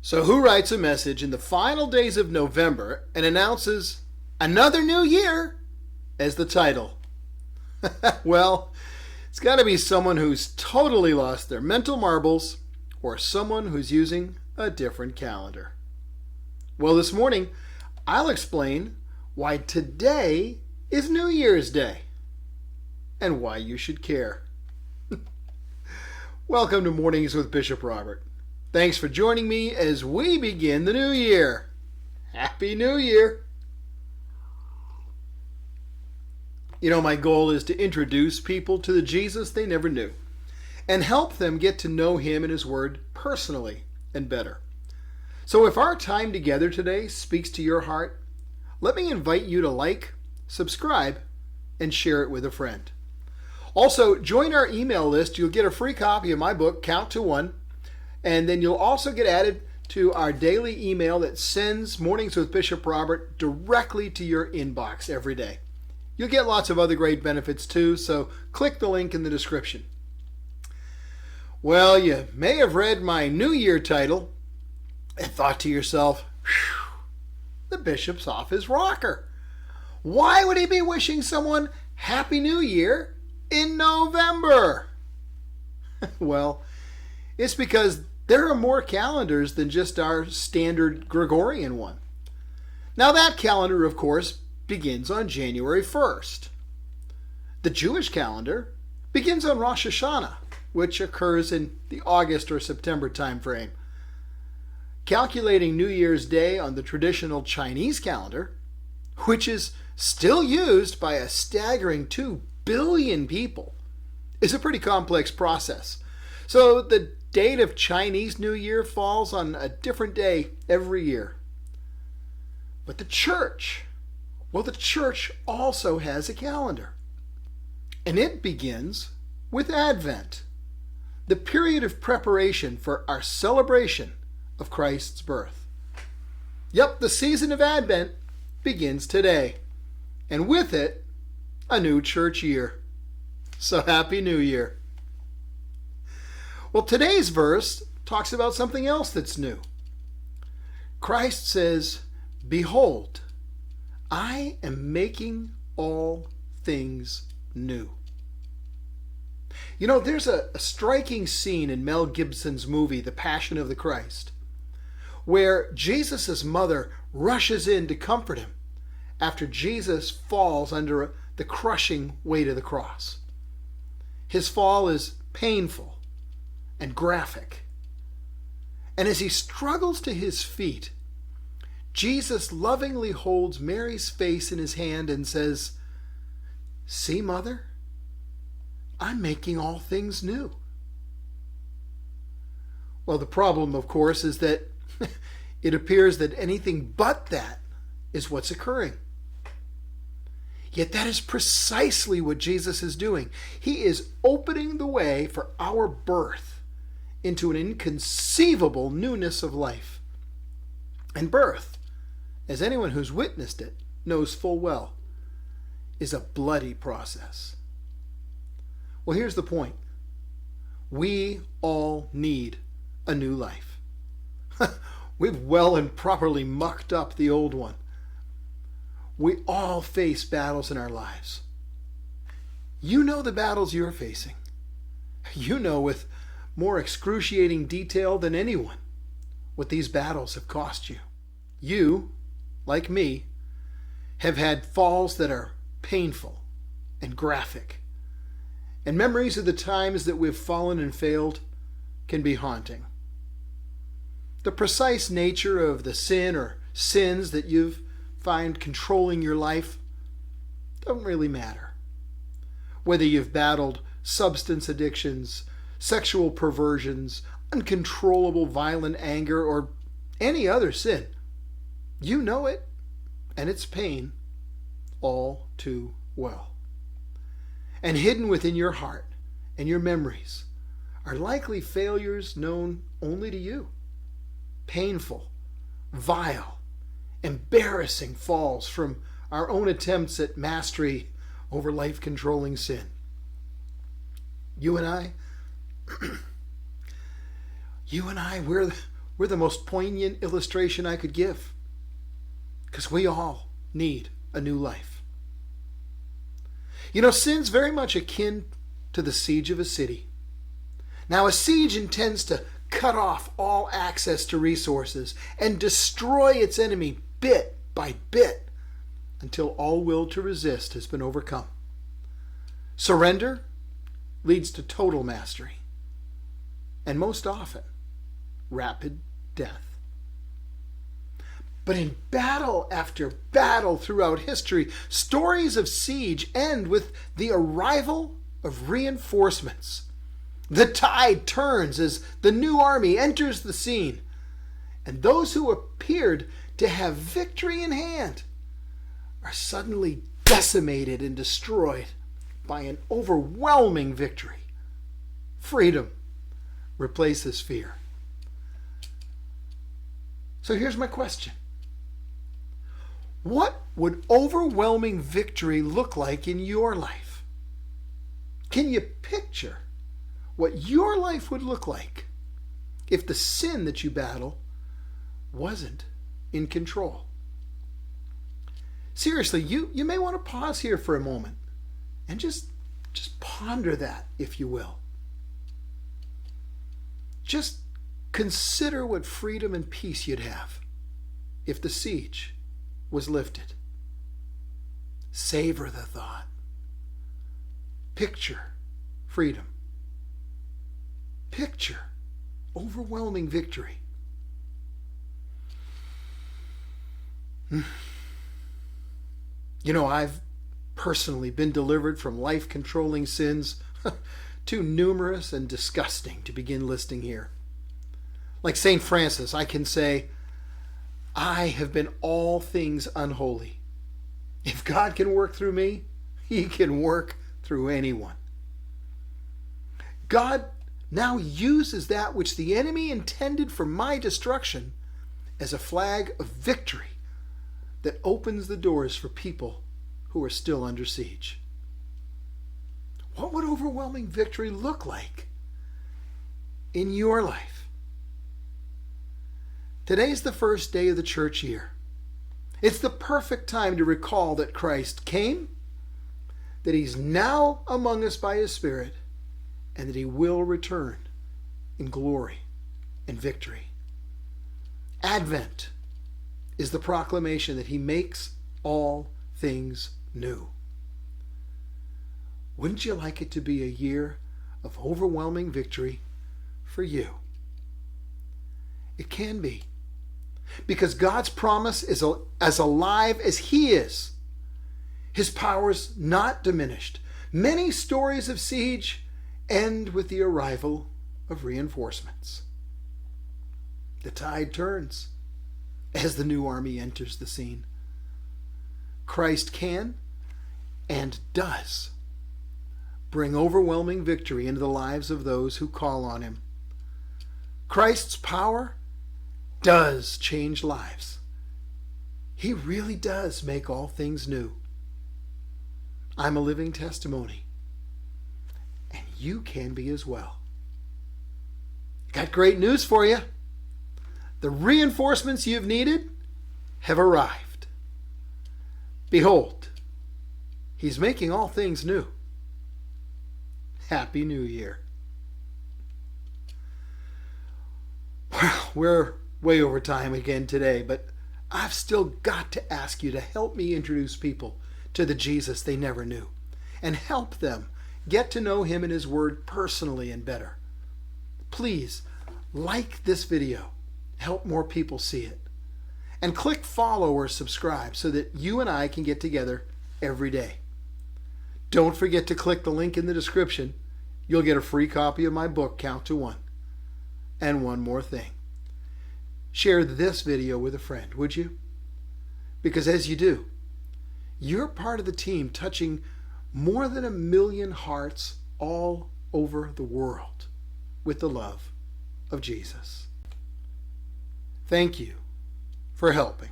So who writes a message in the final days of November and announces another new year as the title? Well, it's got to be someone who's totally lost their mental marbles or someone who's using a different calendar. Well, this morning, I'll explain why today is New Year's Day and why you should care. Welcome to Mornings with Bishop Robert. Thanks for joining me as we begin the new year. Happy New Year! You know, my goal is to introduce people to the Jesus they never knew and help them get to know Him and His Word personally and better. So if our time together today speaks to your heart, let me invite you to like, subscribe, and share it with a friend. Also, join our email list. You'll get a free copy of my book, Count to One, and then you'll also get added to our daily email that sends Mornings with Bishop Robert directly to your inbox every day. You'll get lots of other great benefits too, so click the link in the description. Well, you may have read my New Year title and thought to yourself, the bishop's off his rocker. Why would he be wishing someone Happy New Year in November? Well, it's because there are more calendars than just our standard Gregorian one. Now that calendar, of course, begins on January 1st. The Jewish calendar begins on Rosh Hashanah, which occurs in the August or September time frame. Calculating New Year's Day on the traditional Chinese calendar, which is still used by a staggering 2 billion people, is a pretty complex process. So the date of Chinese New Year falls on a different day every year. But the church also has a calendar. And it begins with Advent, the period of preparation for our celebration of Christ's birth. Yep, the season of Advent begins today. And with it, a new church year. So Happy New Year. Well, today's verse talks about something else that's new. Christ says, "Behold, I am making all things new." You know, there's a striking scene in Mel Gibson's movie, The Passion of the Christ, where Jesus' mother rushes in to comfort him after Jesus falls under the crushing weight of the cross. His fall is painful and graphic. And as he struggles to his feet, Jesus lovingly holds Mary's face in his hand and says, "See, Mother, I'm making all things new." Well, the problem, of course, is that it appears that anything but that is what's occurring. Yet that is precisely what Jesus is doing. He is opening the way for our birth into an inconceivable newness of life. And birth, as anyone who's witnessed it knows full well, is a bloody process. Well, here's the point. We all need a new life. We've well and properly mucked up the old one. We all face battles in our lives. You know the battles you're facing. You know with more excruciating detail than anyone what these battles have cost you. You, like me, have had falls that are painful and graphic. And memories of the times that we've fallen and failed can be haunting. The precise nature of the sin or sins that you've find controlling your life don't really matter. Whether you've battled substance addictions, sexual perversions, uncontrollable violent anger, or any other sin, you know it and its pain all too well. And hidden within your heart and your memories are likely failures known only to you. Painful, vile, embarrassing falls from our own attempts at mastery over life-controlling sin. You and I, were the most poignant illustration I could give. Because we all need a new life. You know, sin's very much akin to the siege of a city. Now, a siege intends to cut off all access to resources and destroy its enemy bit by bit until all will to resist has been overcome. Surrender leads to total mastery, and most often, rapid death. But in battle after battle throughout history, stories of siege end with the arrival of reinforcements. The tide turns as the new army enters the scene, and those who appeared to have victory in hand are suddenly decimated and destroyed by an overwhelming victory. Freedom replaces fear. So here's my question. What would overwhelming victory look like in your life? Can you picture what your life would look like if the sin that you battle wasn't in control? Seriously, you may want to pause here for a moment and just ponder that, if you will. Just consider what freedom and peace you'd have if the siege was lifted. Savor the thought. Picture freedom. Picture overwhelming victory. You know, I've personally been delivered from life-controlling sins too numerous and disgusting to begin listing here. Like St. Francis, I can say, I have been all things unholy. If God can work through me, He can work through anyone. God now uses that which the enemy intended for my destruction as a flag of victory that opens the doors for people who are still under siege. What would overwhelming victory look like in your life? Today's the first day of the church year. It's the perfect time to recall that Christ came, that He's now among us by His Spirit, and that He will return in glory and victory. Advent is the proclamation that He makes all things new. Wouldn't you like it to be a year of overwhelming victory for you? It can be. Because God's promise is as alive as He is. His power's not diminished. Many stories of siege end with the arrival of reinforcements. The tide turns as the new army enters the scene. Christ can and does bring overwhelming victory into the lives of those who call on Him. Christ's power does change lives. He really does make all things new. I'm a living testimony, and you can be as well. Got great news for you. The reinforcements you've needed have arrived. Behold, He's making all things new. Happy New Year. Well, we're way over time again today, but I've still got to ask you to help me introduce people to the Jesus they never knew and help them get to know Him and His Word personally and better. Please like this video, help more people see it, and click follow or subscribe so that you and I can get together every day. Don't forget to click the link in the description. You'll get a free copy of my book, Count to One. And one more thing. Share this video with a friend, would you? Because as you do, you're part of the team touching more than 1 million hearts all over the world with the love of Jesus. Thank you for helping.